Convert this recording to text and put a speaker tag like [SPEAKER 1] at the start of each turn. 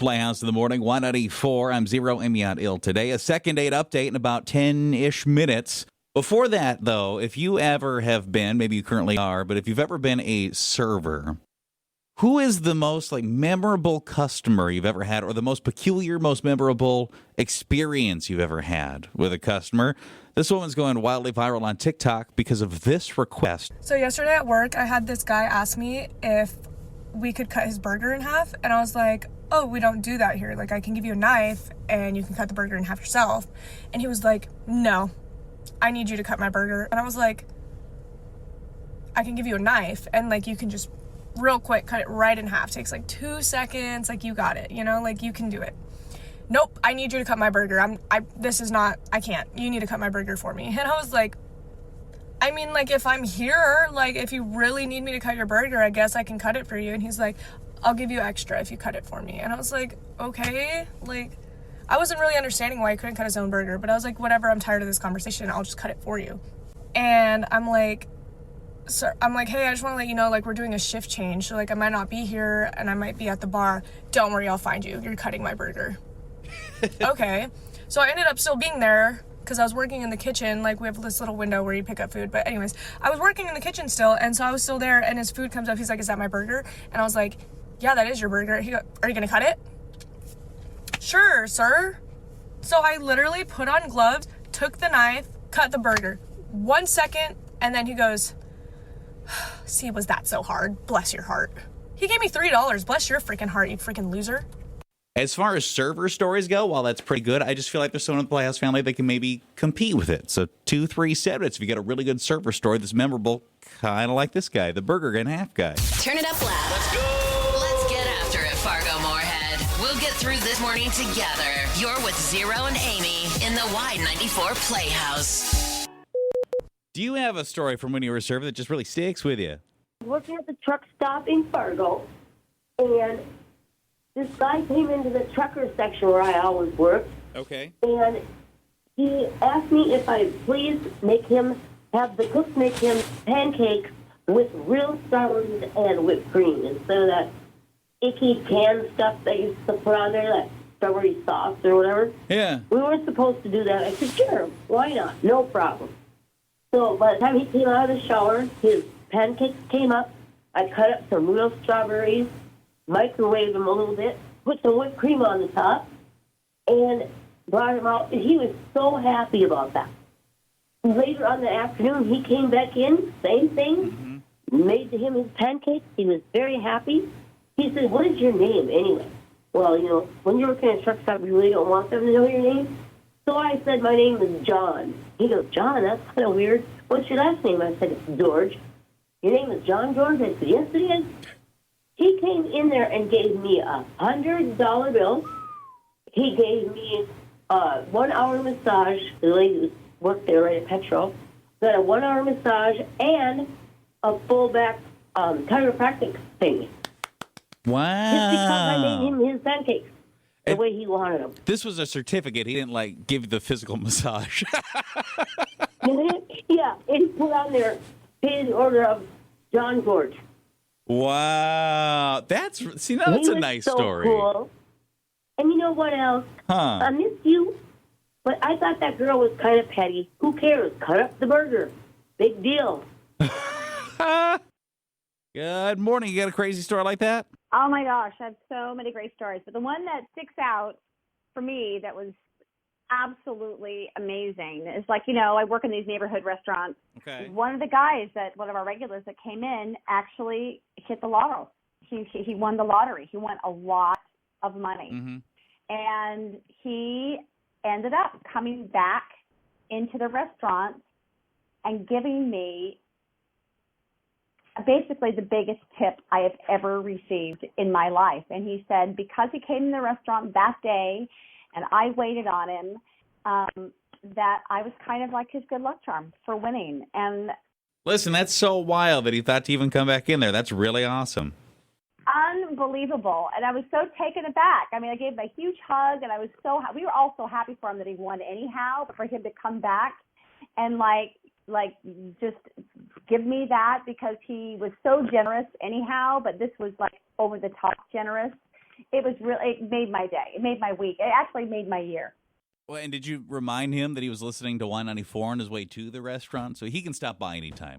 [SPEAKER 1] Playhouse in the morning, 194. I'm Zero Emiot Ill today. A second date update in about 10-ish minutes. Before that, though, if you ever have been, maybe you currently are, but if you've ever been a server, who is the most memorable customer you've ever had, or the most peculiar, most memorable experience you've ever had with a customer? This woman's going wildly viral on TikTok because of this request.
[SPEAKER 2] So yesterday at work, I had this guy ask me if we could cut his burger in half, and I was like, oh, we don't do that here. Like, I can give you a knife and you can cut the burger in half yourself. And he was like, no, I need you to cut my burger. And I was like, I can give you a knife and you can just real quick cut it right in half. Takes 2 seconds. You got it, you can do it. Nope, I need you to cut my burger. I can't. You need to cut my burger for me. And I was like, I mean, if I'm here, if you really need me to cut your burger, I guess I can cut it for you. And he's like, I'll give you extra if you cut it for me. And I was like, okay. I wasn't really understanding why he couldn't cut his own burger, but I was like, whatever, I'm tired of this conversation. I'll just cut it for you. And I'm like, sir, hey, I just want to let you know, we're doing a shift change. So, I might not be here and I might be at the bar. Don't worry, I'll find you. You're cutting my burger. Okay. So I ended up still being there because I was working in the kitchen. We have this little window where you pick up food. But anyways, I was working in the kitchen still. And so I was still there and his food comes up. He's like, is that my burger? And I was like, yeah, that is your burger. He goes, are you going to cut it? Sure, sir. So I literally put on gloves, took the knife, cut the burger. 1 second. And then he goes, see, was that so hard? Bless your heart. He gave me $3. Bless your freaking heart, you freaking loser.
[SPEAKER 1] As far as server stories go, while that's pretty good, I just feel like there's someone in the Playhouse family that can maybe compete with it. So 2-3 if you get a really good server story that's memorable, kind of like this guy, the burger and half guy.
[SPEAKER 3] Turn it up loud. Let's go. Let's get after it, Fargo Moorhead. We'll get through this morning together. You're with Zero and Amy in the Y94 Playhouse.
[SPEAKER 1] Do you have a story from when you were a server that just really sticks with you?
[SPEAKER 4] Working at the truck stop in Fargo, and this guy came into the trucker section where I always work.
[SPEAKER 1] Okay.
[SPEAKER 4] And he asked me if I'd please have the cook make him pancakes with real strawberries and whipped cream instead of that icky canned stuff they used to put on there, that strawberry sauce or whatever.
[SPEAKER 1] Yeah.
[SPEAKER 4] We weren't supposed to do that. I said, sure, why not? No problem. So by the time he came out of the shower, his pancakes came up. I cut up some real strawberries, microwaved them a little bit, put some whipped cream on the top, and brought him out. And he was so happy about that. Later on the afternoon, he came back in, same thing, made to him his pancakes. He was very happy. He said, what is your name anyway? Well, when you're working at a truck stop, you really don't want them to know your name. So I said, my name is John. He goes, John, that's kind of weird. What's your last name? I said, it's George. Your name is John George? I said, yes, it is. He came in there and gave me a $100 bill. He gave me a 1-hour massage. The lady who worked there right at Petro got a 1-hour massage and a full back chiropractic thing.
[SPEAKER 1] Wow.
[SPEAKER 4] Just because I made him his pancakes the way he wanted them.
[SPEAKER 1] This was a certificate. He didn't give the physical massage.
[SPEAKER 4] Yeah, and he put on there his order of John George.
[SPEAKER 1] Wow. That's a nice
[SPEAKER 4] so
[SPEAKER 1] story.
[SPEAKER 4] Cool. And you know what else?
[SPEAKER 1] Huh.
[SPEAKER 4] I miss you, but I thought that girl was kind of petty. Who cares? Cut up the burger. Big deal.
[SPEAKER 1] Good morning. You got a crazy story like that?
[SPEAKER 5] Oh, my gosh. I have so many great stories. But the one that sticks out for me that was absolutely amazing is I work in these neighborhood restaurants.
[SPEAKER 1] Okay.
[SPEAKER 5] One of our regulars that came in actually hit the lotto. He won the lottery. He won a lot of money.
[SPEAKER 1] Mm-hmm.
[SPEAKER 5] And he ended up coming back into the restaurant and giving me basically the biggest tip I have ever received in my life. And he said because he came in the restaurant that day and I waited on him, that I was kind of like his good luck charm for winning. And
[SPEAKER 1] listen, that's so wild that he thought to even come back in there. That's really awesome.
[SPEAKER 5] Unbelievable. And I was so taken aback. I mean, I gave him a huge hug, and I was we were all so happy for him that he won anyhow, but for him to come back and just give me that because he was so generous anyhow, but this was over the top generous. it was really, it made my day. It made my week. It actually made my year.
[SPEAKER 1] Well, and did you remind him that he was listening to Y94 on his way to the restaurant? So he can stop by anytime.